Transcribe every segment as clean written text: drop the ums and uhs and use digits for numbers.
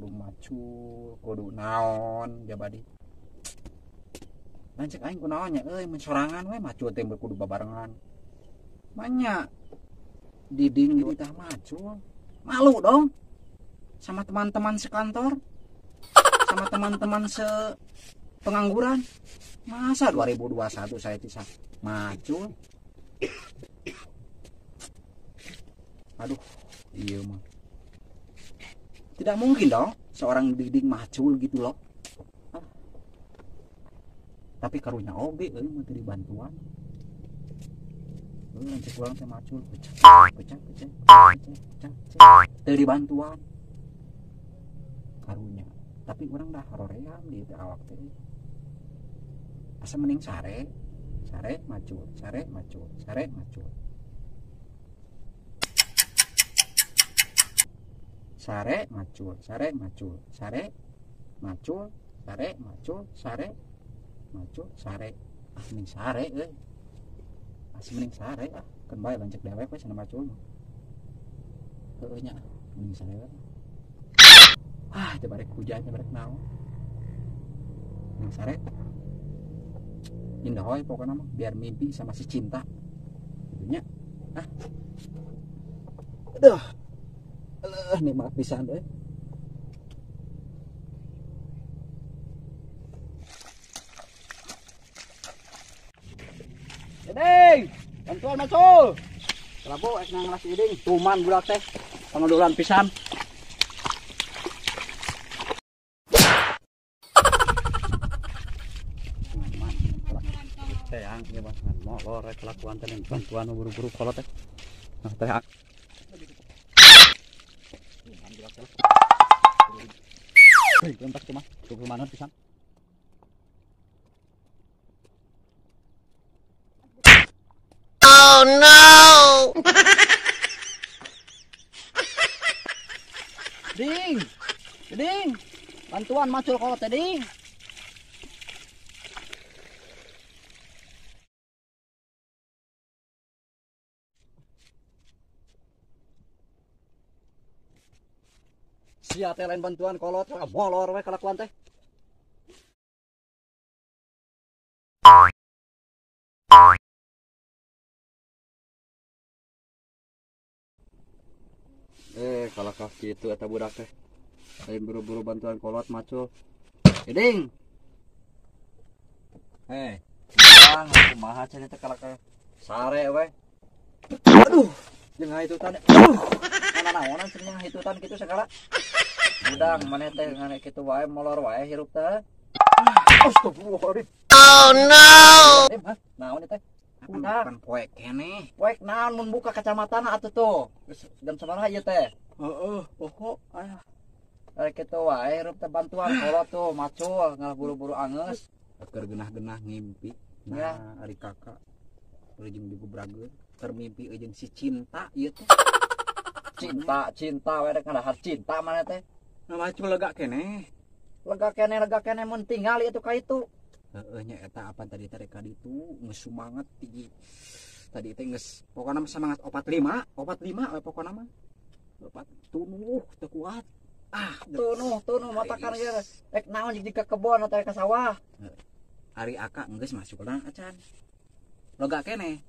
kudu maju kudu naon jabadi dan cek aing kunaonnya mensorangan we maju teh kudu babarengan banyak diding di tah maju malu dong sama teman-teman sekantor sama teman-teman pengangguran masa 2021 saya bisa maju aduh iya mah tidak mungkin dong seorang diding maju gitu loh tapi karunya oge menteri bantuan lanjut pulang teh maju pecah dari bantuan karunya tapi orang dah haroream di awak teh asa mending sare maju mending sare mending sare kan bae lanjut dewek we cenah macul heueuh nya mending sare teu barek hujannya barek naon mending sare indah we pokokna mah biar mimpi sama si cinta gitu nya aduh nikmat pisan euy Iding, bantuan macul. Prabu es nang ngelas iding, tuman budak teh. Pangadulan pisan. Teh ang ieu mah molor rek kelakuan teh bantuan buru-buru kolot teh. Nah teh ang. Hei, kontak teh mah. Kudu mana pisan. Oh no! Ding, bantuan macul kolot teh ding. Sia teh lain bantuan kolot, molor we kelakuan teh. Kalau kaki itu eta budak teh lain buru-buru bantuan kolot macul Iding bang kumaha cenah teh kalau sare we aduh jeung haitutan naonan cenah haitutan kitu segala udang maneh teh ngane kitu wae molor wae hirup teh astagfirullahaladzim Oh no! naon teh bukan poek keneh poek naon mun buka kacamata atuh tuh jam sabaraha ieu teh pokok arek kitu wae hirup teh bantuan kolot tuh macul ngalah buru-buru angeus keur genah-genah ngimpi nah ari kakak jeung dibubrageun keur mimpi jeung si cinta ieu teh cinta we rek ngadahar cinta maneh teh macul lega keneh mun tingali atuh ka itu nya eta apa tadi teh ka ditu geus sumanget tadi teh geus pokona semangat 45 we pokona mah opat tunuh teu kuat tunuh matakan ge rek naon jeung ka kebon atau ka sawah ari aka geus masukna acan lega keneh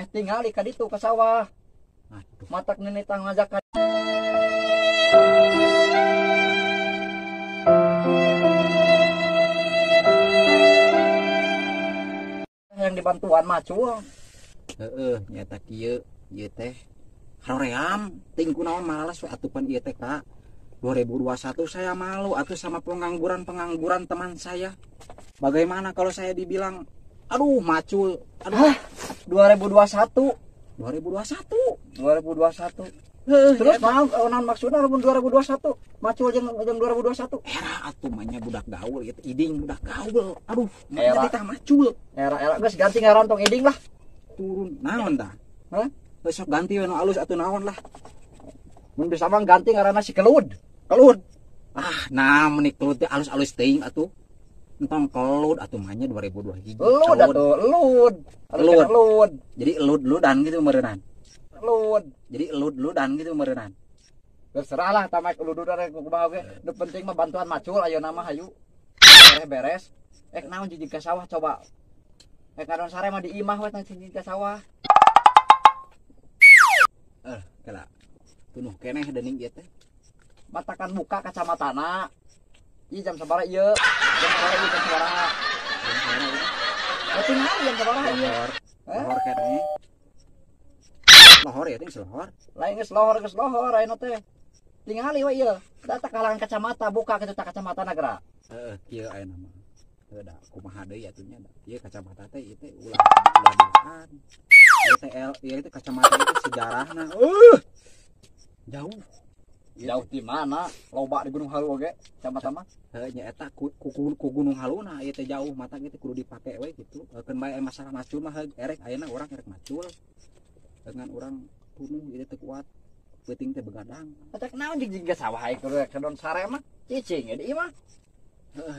tingali ka ditu ka sawah matak nenitang ngajakan yang dibantuan macul nyata kieu teh haream ting kunaon malas we atupan ieu teh Kak 2021 saya malu atuh sama pengangguran teman saya bagaimana kalau saya dibilang aduh macul 2021 terus naon maksudna lamun 2021 macul jeung 2021 era atuh mah nya budak gaul ieu iding budak gaul aduh mah teh macul era geus ganti ngaran tong iding lah turun naon tah besok ganti we nu alus atuh naon lah mun bisa mah ganti ngaranna si kelud nah menik kelud teh alus-alus teuing atuh entong kelud atuh mah nya 2021 lud jadi elud-ludan gitu meureunnan jadi elud-ludan gitu meureunnan Terserah lah tamak uludur dari kumaha ge. Nu penting mah bantuan macul ayeuna mah hayu. Beres. Naon jijik ka sawah coba. Kadon sare mah di imah we tang jijik ka sawah. Kala. Tunuh keneh dening ieu teh. Matakan buka kacamatana. Ieu jam sabaraha ieu? Jam sabaraha? Tinggal jam sabaraha ieu? Lohor keneh. Lohor ya ting lohor. Lain geus lohor ayeuna teh. Tingali we ieu. Data kalangan kacamata buka kitu ta kacamata nagara. Kieu ayeuna mah. Da kumaha deui atunya da. Ieu kacamata teh ieu teh ulah bukan. Ieu teh kacamata itu sejarahna. Jauh. Jauh di mana? Loba di Gunung Halu oge kacamata mah. Nya eta ku Gunung Haluna ieu teh jauh mata kitu kudu dipake we kitu. Keun bae masalah macul mah erek ayeuna urang erek macul. Dengan orang tunuh ieu teh kuat. Peuting teh begadang. Eta naon jeung sawah ai kedon sare mah cicing di imah.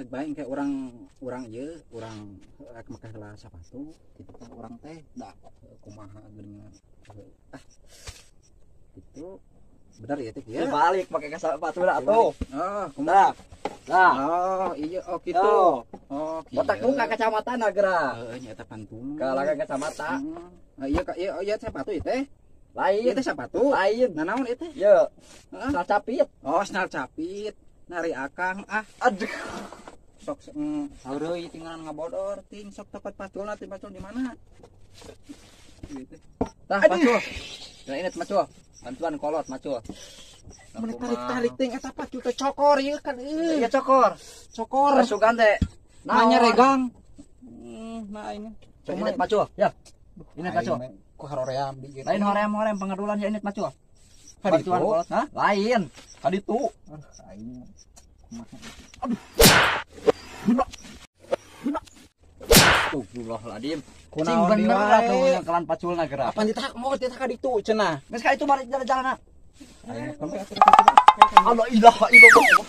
Bae kayak orang ieu urang make heula sapatu kitu teh urang teh da kumaha geuningan. Itu benar ya teh ya. Balik pakai sepatu lah atuh. Kumaha? Nah. Iya kitu. Kitu. Otak muka kacamata nagara. Nya eta pantun. Kalangan kacamata. Iya sepatu ieu teh. Lain. Ieu teh sepatu. Lain. Nanaon ieu teh? Ieu. Snal capit. Snal capit. Nari akang aduh. Sok hareui tinggalan ngabodor ting sok tepat paculna teh pacul di mana? Gitu. Tah pacul. Nah ini macul. Bantuan kolot macul. Mun tarik-tarik ting eta pacul teh cokor ieu kan Iya cokor. Cokor. Sugan teh. Nanya regang. Nah ini. Ini macul. Ya. Ini macul. Ku haroream di gitu. Lain hoream pengadulan ya ini macul. Bantuan kolot. Hah? Lain. Kaditu. Aing. Aduh. Astagfirullahaladzim. Cing bener atuh yang kelan paculna geura. Apa ditahak mau ditahak ditu cenah. Geus ka itu balik jalan-jalan. Ayo sampai atuh. Allah ilaha illallah.